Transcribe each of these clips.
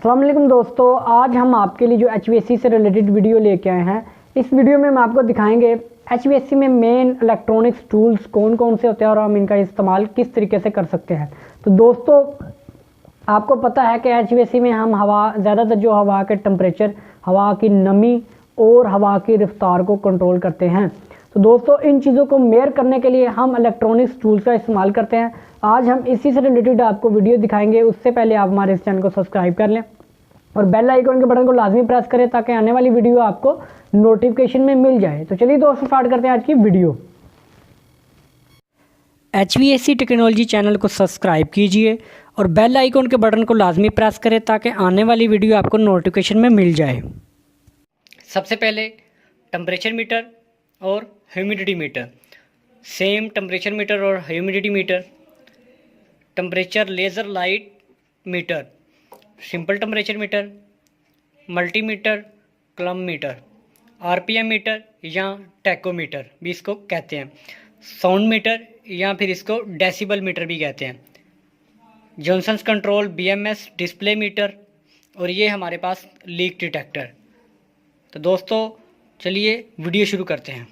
अस्सलाम वालेकुम दोस्तों, आज हम आपके लिए जो HVAC से रिलेटेड वीडियो लेके आए हैं। इस वीडियो में हम आपको दिखाएंगे HVAC में मेन इलेक्ट्रॉनिक्स टूल्स कौन कौन से होते हैं और हम इनका इस्तेमाल किस तरीके से कर सकते हैं। तो दोस्तों, आपको पता है कि HVAC में हम ज़्यादातर जो हवा के टेम्परेचर, हवा की नमी और हवा की रफ्तार को कंट्रोल करते हैं। तो दोस्तों, इन चीज़ों को मेयर करने के लिए हम इलेक्ट्रॉनिक्स टूल्स का इस्तेमाल करते हैं। आज हम इसी से रिलेटेड आपको वीडियो दिखाएंगे। उससे पहले आप हमारे इस चैनल को सब्सक्राइब कर लें और बेल आइकन के बटन को लाजमी प्रेस करें ताकि आने वाली वीडियो आपको नोटिफिकेशन में मिल जाए। तो चलिए दोस्तों, स्टार्ट करते हैं आज की वीडियो। HVAC टेक्नोलॉजी चैनल को सब्सक्राइब कीजिए और बेल आइकन के बटन को लाजमी प्रेस करें ताकि आने वाली वीडियो आपको नोटिफिकेशन में मिल जाए। सबसे पहले टेम्परेचर मीटर और humidity meter, same temperature meter और humidity meter, temperature laser light meter, simple temperature meter, multimeter, clamp meter, RPM meter या टैकोमीटर भी इसको कहते हैं, साउंड मीटर या फिर इसको डेसिबल मीटर भी कहते हैं, Johnsons control BMS display meter और ये हमारे पास लीक डिटेक्टर। तो दोस्तों चलिए वीडियो शुरू करते हैं।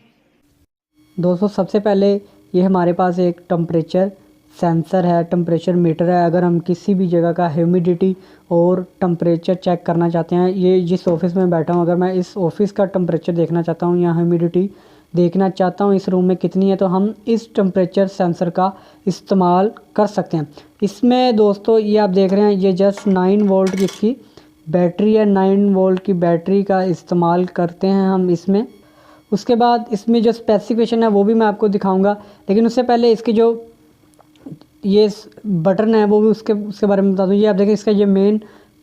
दोस्तों, सबसे पहले ये हमारे पास एक टेम्परेचर सेंसर है, टेम्परेचर मीटर है। अगर हम किसी भी जगह का ह्यूमिडिटी और टेम्परेचर चेक करना चाहते हैं, ये जिस ऑफिस में बैठा हूँ, अगर मैं इस ऑफिस का टेम्परेचर देखना चाहता हूँ या ह्यूमिडिटी देखना चाहता हूँ इस रूम में कितनी है, तो हम इस टेम्परेचर सेंसर का इस्तेमाल कर सकते हैं। इसमें दोस्तों ये आप देख रहे हैं, ये जस्ट 9 वोल्ट की इसकी बैटरी है। 9 वोल्ट की बैटरी का इस्तेमाल करते हैं हम इसमें। उसके बाद इसमें जो स्पेसिफिकेशन है वो भी मैं आपको दिखाऊंगा, लेकिन उससे पहले इसकी जो ये बटन है वो भी उसके बारे में बता दूँ। ये आप देखें, इसका ये मेन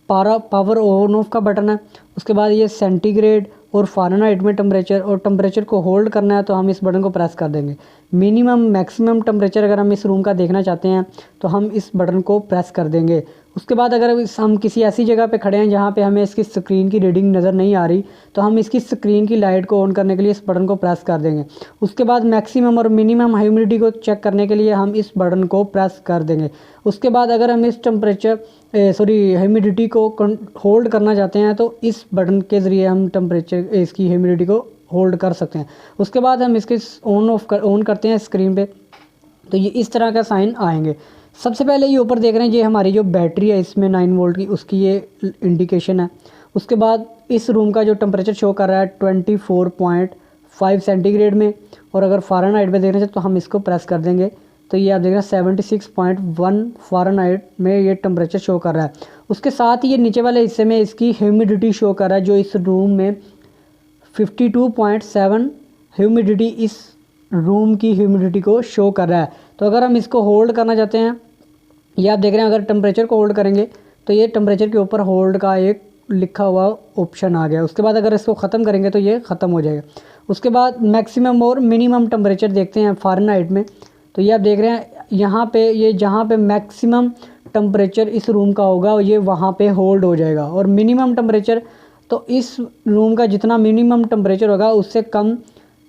पावर ऑन ऑफ का बटन है। उसके बाद ये सेंटीग्रेड और फ़ारेनहाइट में टेम्परेचर, और टेम्परेचर को होल्ड करना है तो हम इस बटन को प्रेस कर देंगे। मिनिमम मैक्सिमम टेम्परेचर अगर हम इस रूम का देखना चाहते हैं तो हम इस बटन को प्रेस कर देंगे। उसके बाद अगर हम किसी ऐसी जगह पे खड़े हैं जहाँ पे हमें इसकी स्क्रीन की रीडिंग नज़र नहीं आ रही, तो हम इसकी स्क्रीन की लाइट को ऑन करने के लिए इस बटन को प्रेस कर देंगे। उसके बाद मैक्सिमम और मिनिमम ह्यूमिडिटी को चेक करने के लिए हम इस बटन को प्रेस कर देंगे। उसके बाद अगर हम इस ह्यूमिडिटी को होल्ड करना चाहते हैं तो इस बटन के ज़रिए हम टेम्परेचर इसकी ह्यूमिडिटी को होल्ड कर सकते हैं। उसके बाद हम इसके ऑन करते हैं स्क्रीन पे, तो ये इस तरह का साइन आएंगे। सबसे पहले ये ऊपर देख रहे हैं, ये हमारी जो बैटरी है इसमें 9 वोल्ट की, उसकी ये इंडिकेशन है। उसके बाद इस रूम का जो टेम्परेचर शो कर रहा है 24.5 सेंटीग्रेड में, और अगर फ़ारेनहाइट में देखना चाहें तो हम इसको प्रेस कर देंगे तो ये आप देख रहे हैं 76.1 फ़ारेनहाइट में ये टेम्परेचर शो कर रहा है। उसके साथ ही ये नीचे वाले हिस्से में इसकी ह्यूमिडिटी शो कर रहा है, जो इस रूम में 52.7 ह्यूमिडिटी इस रूम की ह्यूमिडिटी को शो कर रहा है। तो अगर हम इसको होल्ड करना चाहते हैं, ये आप देख रहे हैं, अगर टेम्परेचर को होल्ड करेंगे तो ये टेम्परेचर के ऊपर होल्ड का एक लिखा हुआ ऑप्शन आ गया। उसके बाद अगर इसको ख़त्म करेंगे तो ये ख़त्म हो जाएगा। उसके बाद मैक्सिमम और मिनिमम टेम्परेचर देखते हैं फ़ारेनहाइट में, तो ये आप देख रहे हैं यहाँ पे, ये जहाँ पे मैक्सिमम टेम्परेचर इस रूम का होगा ये वहाँ पे होल्ड हो जाएगा, और मिनिमम टेम्परेचर तो इस रूम का जितना मिनिमम टेम्परेचर होगा उससे कम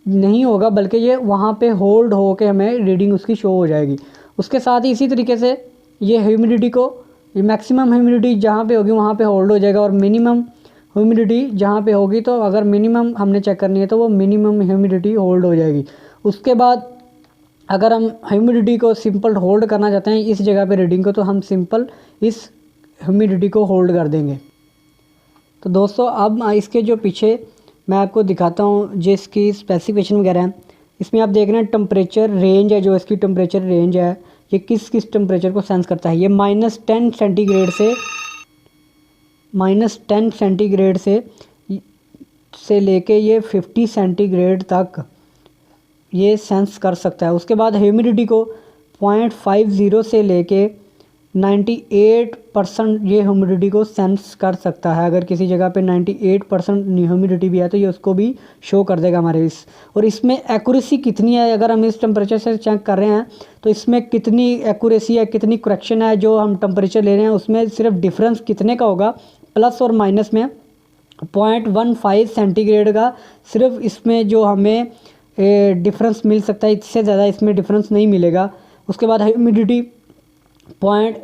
नहीं होगा, बल्कि ये वहाँ पे होल्ड हो के हमें रीडिंग उसकी शो हो जाएगी। उसके साथ ही इसी तरीके से ये ह्यूमिडिटी को, ये मैक्सिमम ह्यूमिडिटी जहाँ पे होगी वहाँ पे होल्ड हो जाएगा, और मिनिमम ह्यूमिडिटी जहाँ पे होगी, तो अगर मिनिमम हमने चेक करनी है तो वो मिनिमम ह्यूमिडिटी होल्ड हो जाएगी। उसके बाद अगर हम ह्यूमिडिटी को सिंपल होल्ड करना चाहते हैं इस जगह पे रीडिंग को, तो हम सिंपल इस ह्यूमिडिटी को होल्ड कर देंगे। तो दोस्तों, अब इसके जो पीछे मैं आपको दिखाता हूँ जिसकी स्पेसिफिकेशन वगैरह है। इसमें आप देख रहे हैं टेम्परेचर रेंज है, जो इसकी टेम्परेचर रेंज है ये किस किस टेम्परेचर को सेंस करता है। ये -10 सेंटीग्रेड से लेके ये 50 सेंटीग्रेड तक ये सेंस कर सकता है। उसके बाद ह्यूमिडिटी को 0.50 से लेके 98% ये ह्यूमिडिटी को सेंस कर सकता है। अगर किसी जगह पे 98% ह्यूमिडिटी भी है तो ये उसको भी शो कर देगा हमारे इस। और इसमें एक्यूरेसी कितनी है, अगर हम इस टेम्परेचर से चेक कर रहे हैं तो इसमें कितनी एक्यूरेसी है, कितनी करेक्शन है, जो हम टेम्परेचर ले रहे हैं उसमें सिर्फ डिफरेंस कितने का होगा, प्लस और माइनस में 0.15 सेंटीग्रेड का सिर्फ इसमें जो हमें डिफरेंस मिल सकता है, इससे ज़्यादा इसमें डिफरेंस नहीं मिलेगा। उसके बाद ह्यूमिडिटी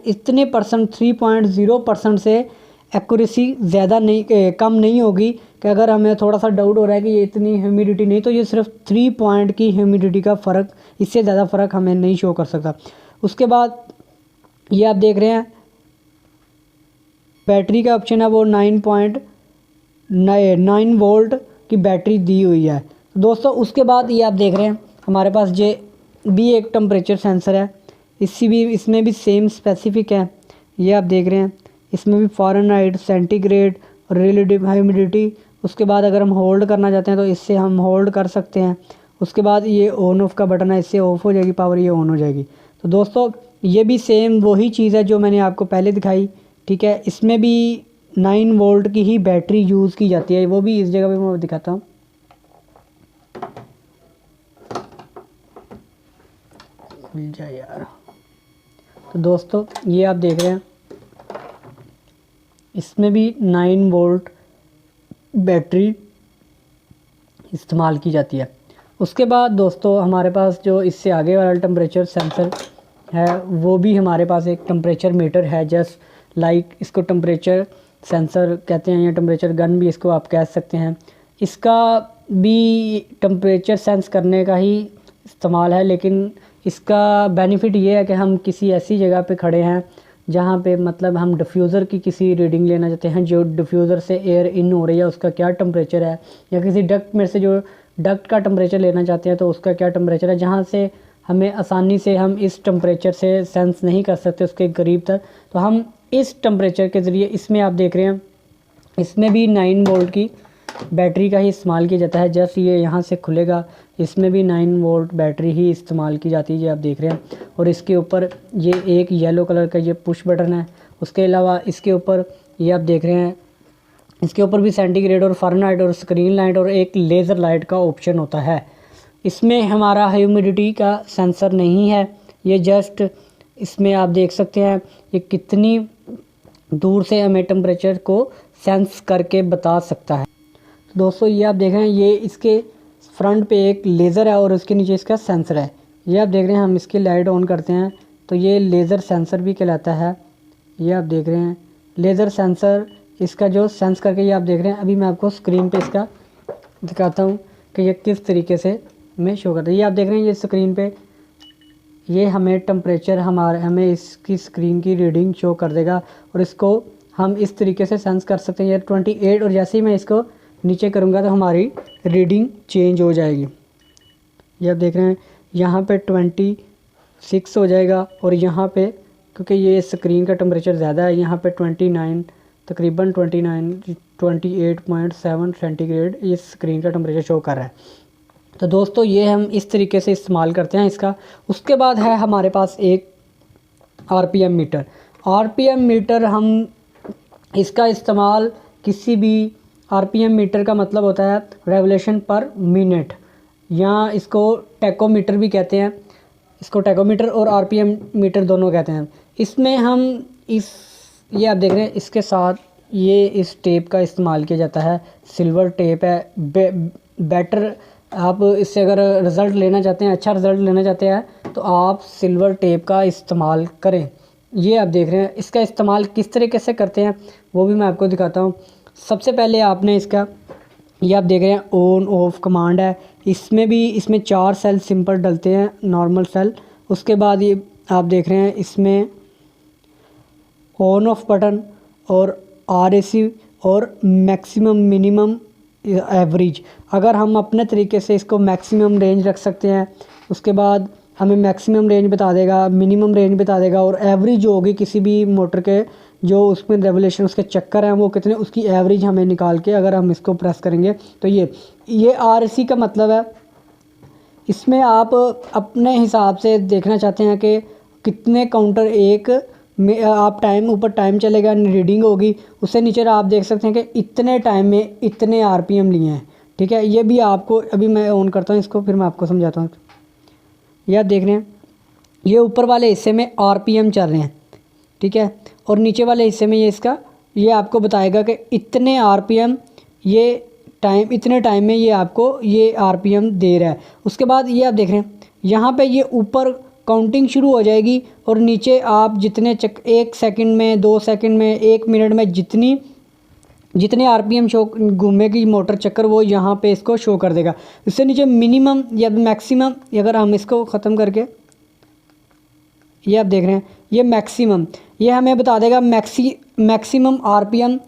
इतने परसेंट 3.0% से एक्यूरेसी ज़्यादा नहीं कम नहीं होगी कि अगर हमें थोड़ा सा डाउट हो रहा है कि ये इतनी ह्यूमिडिटी नहीं, तो ये सिर्फ 3 पॉइंट की ह्यूमिडिटी का फ़र्क, इससे ज़्यादा फ़र्क हमें नहीं शो कर सकता। उसके बाद ये आप देख रहे हैं बैटरी का ऑप्शन है, वो 9 वोल्ट की बैटरी दी हुई है दोस्तों। उसके बाद ये आप देख रहे हैं हमारे पास ये भी एक टेम्परेचर सेंसर है, इसमें भी सेम स्पेसिफिक है। ये आप देख रहे हैं इसमें भी फ़ारेनहाइट, सेंटीग्रेड और रिलेटिव ह्यूमिडिटी। उसके बाद अगर हम होल्ड करना चाहते हैं तो इससे हम होल्ड कर सकते हैं। उसके बाद ये ऑन ऑफ़ का बटन है, इससे ऑफ़ हो जाएगी पावर, ये ऑन हो जाएगी। तो दोस्तों ये भी सेम वही चीज़ है जो मैंने आपको पहले दिखाई, ठीक है। इसमें भी 9 वोल्ट की ही बैटरी यूज़ की जाती है, वो भी इस जगह पे मैं दिखाता हूँ। खुल जाए यार। तो दोस्तों ये आप देख रहे हैं इसमें भी 9 वोल्ट बैटरी इस्तेमाल की जाती है। उसके बाद दोस्तों हमारे पास जो इससे आगे वाला टेम्परेचर सेंसर है, वो भी हमारे पास एक टेम्परेचर मीटर है, जस्ट लाइक इसको टेम्परेचर सेंसर कहते हैं या टेम्परेचर गन भी इसको आप कह सकते हैं। इसका भी टेम्परेचर सेंस करने का ही इस्तेमाल है, लेकिन इसका बेनिफिट ये है कि हम किसी ऐसी जगह पे खड़े हैं जहाँ पे मतलब हम डिफ्यूज़र की किसी रीडिंग लेना चाहते हैं, जो डिफ्यूज़र से एयर इन हो रही है उसका क्या टेम्परेचर है, या किसी डक्ट में से जो डक्ट का टेम्परेचर लेना चाहते हैं तो उसका क्या टेम्परेचर है, जहाँ से हमें आसानी से हम इस टेम्परेचर से सेंस नहीं कर सकते उसके करीब तक, तो हम इस टेम्परेचर के ज़रिए, इसमें आप देख रहे हैं इसमें भी 9 वोल्ट की बैटरी का ही इस्तेमाल किया जाता है। जस्ट ये यहाँ से खुलेगा, इसमें भी 9 वोल्ट बैटरी ही इस्तेमाल की जाती है, ये आप देख रहे हैं। और इसके ऊपर ये एक येलो कलर का ये पुश बटन है। उसके अलावा इसके ऊपर ये आप देख रहे हैं इसके ऊपर भी सेंटीग्रेड और फ़ारेनहाइट और स्क्रीन लाइट और एक लेज़र लाइट का ऑप्शन होता है। इसमें हमारा ह्यूमिडिटी का सेंसर नहीं है, ये जस्ट इसमें आप देख सकते हैं ये कितनी दूर से हमें टेम्परेचर को सेंस करके बता सकता है। तो दोस्तों ये आप देख रहे हैं ये इसके फ्रंट पे एक लेज़र है और उसके नीचे इसका सेंसर है। ये आप देख रहे हैं हम इसकी लाइट ऑन करते हैं तो ये लेज़र सेंसर भी कहलाता है। ये आप देख रहे हैं लेज़र सेंसर, इसका जो सेंस करके ये आप देख रहे हैं। अभी मैं आपको स्क्रीन पे इसका दिखाता हूँ कि ये किस तरीके से हमें शो करता है। ये आप देख रहे हैं ये स्क्रीन पे ये हमें टेम्परेचर हमें इसकी स्क्रीन की रीडिंग शो कर देगा और इसको हम इस तरीके से सेंस कर सकते हैं। ये 28 और जैसे ही मैं इसको नीचे करूँगा तो हमारी रीडिंग चेंज हो जाएगी। ये आप देख रहे हैं यहाँ पे 26 हो जाएगा और यहाँ पे क्योंकि ये स्क्रीन का टेम्परेचर ज़्यादा है, यहाँ पे 29 तकरीबन 28.7 सेंटीग्रेड ये स्क्रीन का टेम्परेचर शो कर रहा है। तो दोस्तों ये हम इस तरीके से इस्तेमाल करते हैं इसका। उसके बाद है हमारे पास एक RPM मीटर। RPM मीटर हम इसका इस्तेमाल किसी भी RPM मीटर का मतलब होता है रेवोल्यूशन पर मिनट, या इसको टैकोमीटर भी कहते हैं। इसको टैकोमीटर और RPM मीटर दोनों कहते हैं। इसमें हम ये आप देख रहे हैं इसके साथ ये इस टेप का इस्तेमाल किया जाता है, सिल्वर टेप है। बेटर आप इससे अगर रिज़ल्ट लेना चाहते हैं, अच्छा रिज़ल्ट लेना चाहते हैं तो आप सिल्वर टेप का इस्तेमाल करें। ये आप देख रहे हैं इसका इस्तेमाल किस तरीके से करते हैं वो भी मैं आपको दिखाता हूँ। सबसे पहले आपने इसका ये आप देख रहे हैं ऑन ऑफ कमांड है। इसमें 4 सेल सिंपल डलते हैं, नॉर्मल सेल। उसके बाद ये आप देख रहे हैं इसमें ऑन ऑफ बटन और RAC और मैक्सिमम मिनिमम एवरेज। अगर हम अपने तरीके से इसको मैक्सिमम रेंज रख सकते हैं, उसके बाद हमें मैक्सिमम रेंज बता देगा, मिनिमम रेंज बता देगा और एवरेज जो होगी किसी भी मोटर के जो उसमें रेवोल्यूशन उसके चक्कर हैं वो कितने, उसकी एवरेज हमें निकाल के अगर हम इसको प्रेस करेंगे तो ये RAC का मतलब है। इसमें आप अपने हिसाब से देखना चाहते हैं कि कितने काउंटर एक में आप टाइम ऊपर टाइम चलेगा, रीडिंग होगी, उससे नीचे आप देख सकते हैं कि इतने टाइम में इतने RPM लिए हैं। ठीक है, ये भी आपको अभी मैं ऑन करता हूँ इसको, फिर मैं आपको समझाता हूँ। ये आप देख रहे हैं ये ऊपर वाले हिस्से में RPM चल रहे हैं, ठीक है, और नीचे वाले हिस्से में ये आपको बताएगा कि इतने RPM ये टाइम, इतने टाइम में ये आपको ये RPM दे रहा है। उसके बाद ये आप देख रहे हैं यहाँ पे ये ऊपर काउंटिंग शुरू हो जाएगी और नीचे आप जितने 1 सेकंड में, 2 सेकंड में, 1 मिनट में जितनी जितने आरपीएम शो घूमेगी मोटर चक्कर वो यहाँ पे इसको शो कर देगा। इससे नीचे मिनिमम या मैक्सिमम, अगर हम इसको ख़त्म करके, ये आप देख रहे हैं ये मैक्सिमम, ये हमें बता देगा मैक्सिमम आरपीएम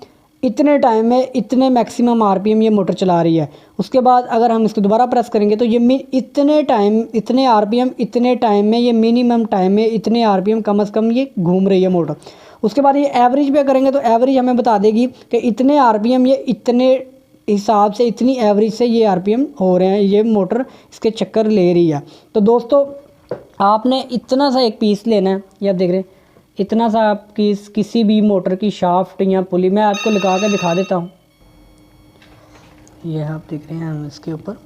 इतने टाइम में इतने मैक्सिमम आरपीएम ये मोटर चला रही है। उसके बाद अगर हम इसको दोबारा प्रेस करेंगे तो ये इतने टाइम इतने आरपीएम इतने टाइम में, ये मिनिमम टाइम में इतने आरपीएम कम से कम ये घूम रही है मोटर। उसके बाद ये एवरेज पे करेंगे तो एवरेज हमें बता देगी कि इतने आरपीएम ये इतने हिसाब से, इतनी एवरेज से ये आरपीएम हो रहे हैं, ये मोटर इसके चक्कर ले रही है। तो दोस्तों आपने इतना सा एक पीस लेना है, ये आप देख रहे हैं इतना सा आपकी किसी भी मोटर की शाफ्ट या पुली, मैं आपको लगा कर दिखा देता हूँ। ये आप देख रहे हैं हम इसके ऊपर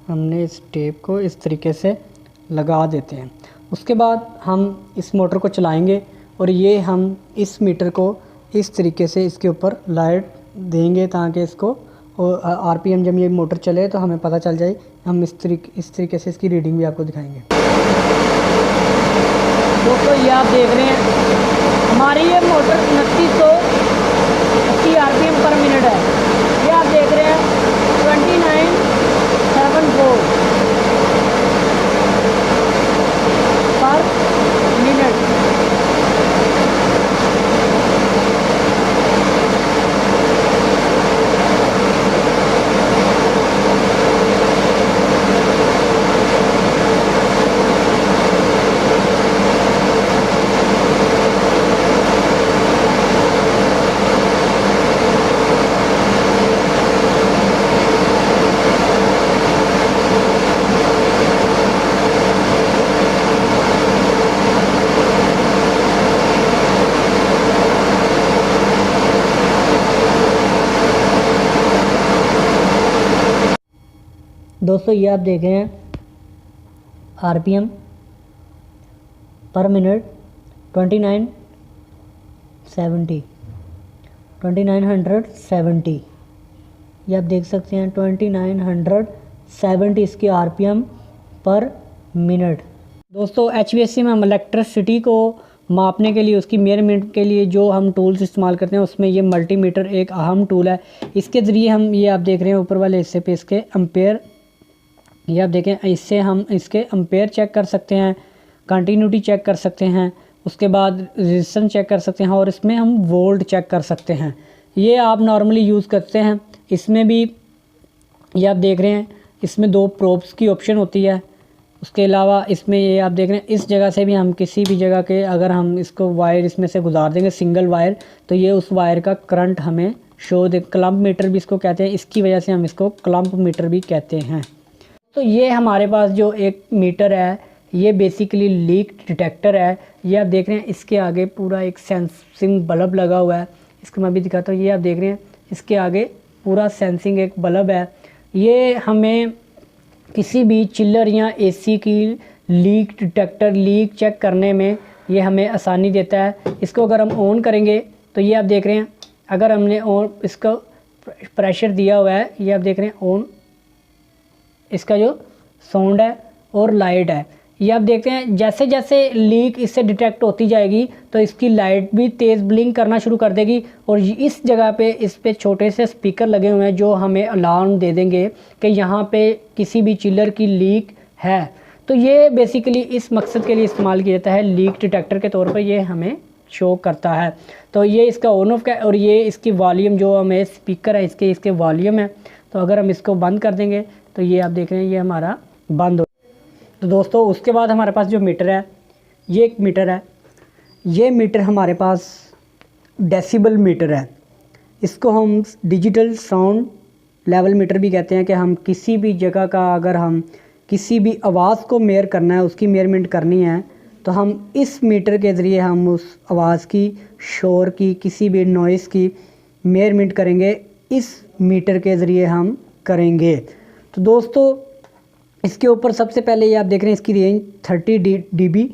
हमने इस टेप को इस तरीके से लगा देते हैं। उसके बाद हम इस मोटर को चलाएंगे और ये हम इस मीटर को इस तरीके से इसके ऊपर लाइट देंगे ताकि इसको और आरपीएम जब ये मोटर चले तो हमें पता चल जाए। हम इस तरीके से इसकी रीडिंग भी आपको दिखाएंगे। दोस्तों ये आप देख रहे हैं हमारी ये मोटर 2980 आरपीएम पर मिनट है। ये आप देख रहे हैं 2974 पर मिनट। दोस्तों ये आप देख रहे हैं आरपीएम पर मिनट 2970 ये आप देख सकते हैं 2970 इसकी आरपीएम पर मिनट। दोस्तों HVAC में हम इलेक्ट्रिसिटी को मापने के लिए, उसकी मेजरमेंट के लिए जो हम टूल्स इस्तेमाल करते हैं उसमें ये मल्टीमीटर एक अहम टूल है। इसके ज़रिए हम, ये आप देख रहे हैं ऊपर वाले हिस्से पे इसके एम्पेयर, ये आप देखें इससे हम इसके एम्पेयर चेक कर सकते हैं, कंटिन्यूटी चेक कर सकते हैं, उसके बाद रेजिस्टेंस चेक कर सकते हैं और इसमें हम वोल्ट चेक कर सकते हैं। ये आप नॉर्मली यूज़ करते हैं। इसमें भी ये आप देख रहे हैं इसमें 2 प्रोब्स की ऑप्शन होती है। उसके अलावा इसमें ये आप देख रहे हैं इस जगह से भी हम किसी भी जगह के अगर हम इसको वायर इसमें से गुजार देंगे सिंगल वायर तो ये उस वायर का करंट हमें शो दे। क्लम्प मीटर भी इसको कहते हैं, इसकी वजह से हम इसको क्लम्प मीटर भी कहते हैं। तो ये हमारे पास जो एक मीटर है ये बेसिकली लीक डिटेक्टर है। ये आप देख रहे हैं इसके आगे पूरा एक सेंसिंग बल्ब लगा हुआ है। इसको मैं भी दिखाता हूँ। ये आप देख रहे हैं इसके आगे पूरा सेंसिंग एक बल्ब है। ये हमें किसी भी चिल्लर या एसी की लीक डिटेक्टर लीक चेक करने में ये हमें आसानी देता है। इसको अगर हम ऑन करेंगे तो ये आप देख रहे हैं अगर हमने ऑन इसको प्रेशर दिया हुआ है, ये आप देख रहे हैं ऑन, इसका जो साउंड है और लाइट है ये आप देखते हैं जैसे जैसे लीक इससे डिटेक्ट होती जाएगी तो इसकी लाइट भी तेज़ ब्लिंक करना शुरू कर देगी। और इस जगह पे इस पे छोटे से स्पीकर लगे हुए हैं जो हमें अलार्म दे देंगे कि यहाँ पे किसी भी चिल्लर की लीक है। तो ये बेसिकली इस मकसद के लिए इस्तेमाल किया जाता है, लीक डिटेक्टर के तौर पर ये हमें शो करता है। तो ये इसका ऑन ऑफ का, और ये इसकी वॉल्यूम जो हमें स्पीकर है इसके वॉल्यूम है। तो अगर हम इसको बंद कर देंगे तो ये आप देख रहे हैं ये हमारा बंद हो। तो दोस्तों उसके बाद हमारे पास जो मीटर है ये एक मीटर है। ये मीटर हमारे पास डेसिबल मीटर है। इसको हम डिजिटल साउंड लेवल मीटर भी कहते हैं कि हम किसी भी जगह का अगर हम किसी भी आवाज़ को मेयर करना है, उसकी मेयरमेंट करनी है तो हम इस मीटर के ज़रिए हम उस आवाज़ की, शोर की, किसी भी नॉइज़ की मेयरमेंट करेंगे। इस मीटर के ज़रिए हम करेंगे। तो दोस्तों इसके ऊपर सबसे पहले ये आप देख रहे हैं इसकी range 30 dB,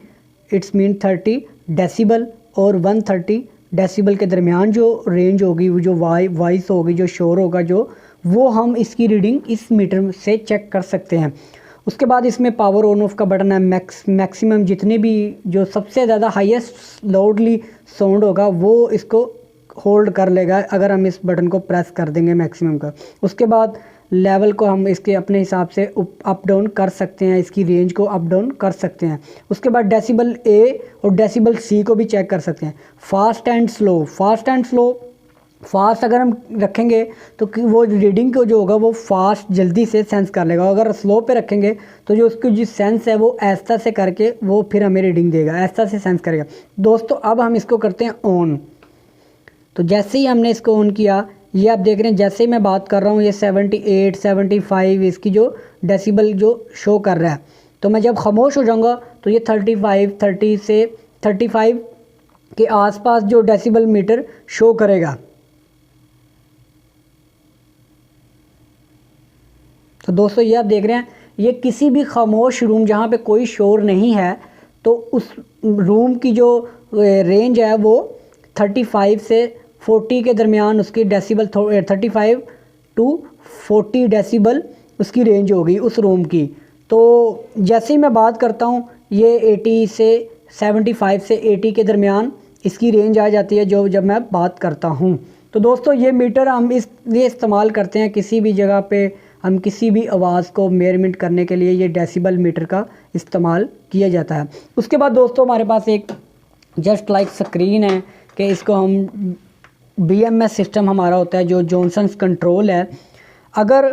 it's mean 30 decibel और 130 डेसिबल के दरमियान जो रेंज होगी, वो जो वॉइस होगी, जो शोर होगा, जो वो हम इसकी रीडिंग इस मीटर से चेक कर सकते हैं। उसके बाद इसमें पावर ऑन ऑफ का बटन है। मैक्सिमम जितने भी जो सबसे ज़्यादा हाईएस्ट लाउडली साउंड होगा वो इसको होल्ड कर लेगा अगर हम इस बटन को प्रेस कर देंगे मैक्सिमम का। उसके बाद लेवल को हम इसके अपने हिसाब से अप डाउन कर सकते हैं, इसकी रेंज को अप डाउन कर सकते हैं। उसके बाद डेसिबल ए और डेसिबल सी को भी चेक कर सकते हैं। फास्ट एंड स्लो, फास्ट अगर हम रखेंगे तो वो रीडिंग को जो होगा वो फास्ट जल्दी से सेंस कर लेगा। अगर स्लो पे रखेंगे तो जो उसकी जो सेंस है वो ऐसा से करके वो फिर हमें रीडिंग देगा, ऐसा से सेंस करेगा। दोस्तों अब हम इसको करते हैं ऑन। तो जैसे ही हमने इसको ऑन किया, ये आप देख रहे हैं जैसे ही मैं बात कर रहा हूँ ये 78 75 इसकी जो डेसिबल जो शो कर रहा है। तो मैं जब खामोश हो जाऊँगा तो ये 30 से 35 के आसपास जो डेसिबल मीटर शो करेगा। तो दोस्तों ये आप देख रहे हैं ये किसी भी खामोश रूम जहाँ पे कोई शोर नहीं है तो उस रूम की जो रेंज है वो 35 से 40 के दरमियान उसकी डेसिबल 35 टू 40 डेसिबल उसकी रेंज होगी उस रूम की। तो जैसे ही मैं बात करता हूँ ये 80 से 75 से 80 के दरमियान इसकी रेंज आ जाती है जब मैं बात करता हूँ। तो दोस्तों ये मीटर हम इसलिए इस्तेमाल करते हैं किसी भी जगह पे हम किसी भी आवाज़ को मेजरमेंट करने के लिए ये डेसिबल मीटर का इस्तेमाल किया जाता है। उसके बाद दोस्तों हमारे पास एक जस्ट लाइक स्क्रीन है कि इसको हम BMS सिस्टम हमारा होता है जो जॉनसन्स कंट्रोल है। अगर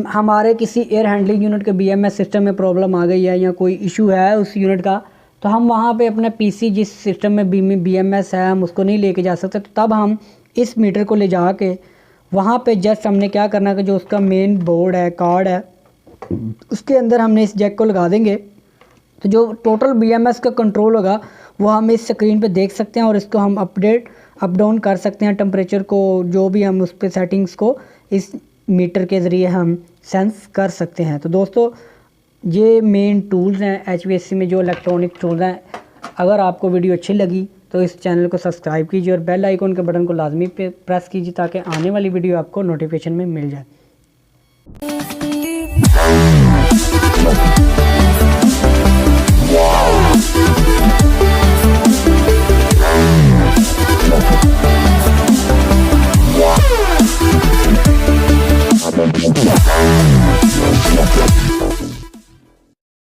हमारे किसी एयर हैंडलिंग यूनिट के BMS सिस्टम में प्रॉब्लम आ गई है या कोई इशू है उस यूनिट का तो हम वहाँ पे अपना PC जिस सिस्टम में BMS है हम उसको नहीं लेके जा सकते। तो तब हम इस मीटर को ले जा के वहाँ पे जस्ट हमने क्या करना है कि जो उसका मेन बोर्ड है कार्ड है उसके अंदर हमने इस जैक को लगा देंगे तो जो टोटल BMS का कंट्रोल होगा वो हम इस स्क्रीन पे देख सकते हैं और इसको हम अप डाउन कर सकते हैं। टेम्परेचर को जो भी हम उस पर सेटिंग्स को इस मीटर के ज़रिए हम सेंस कर सकते हैं। तो दोस्तों ये मेन टूल्स हैं HVAC में जो इलेक्ट्रॉनिक टूल्स हैं। अगर आपको वीडियो अच्छी लगी तो इस चैनल को सब्सक्राइब कीजिए और बेल आइकन के बटन को लाजमी पे प्रेस कीजिए ताकि आने वाली वीडियो आपको नोटिफिकेशन में मिल जाए।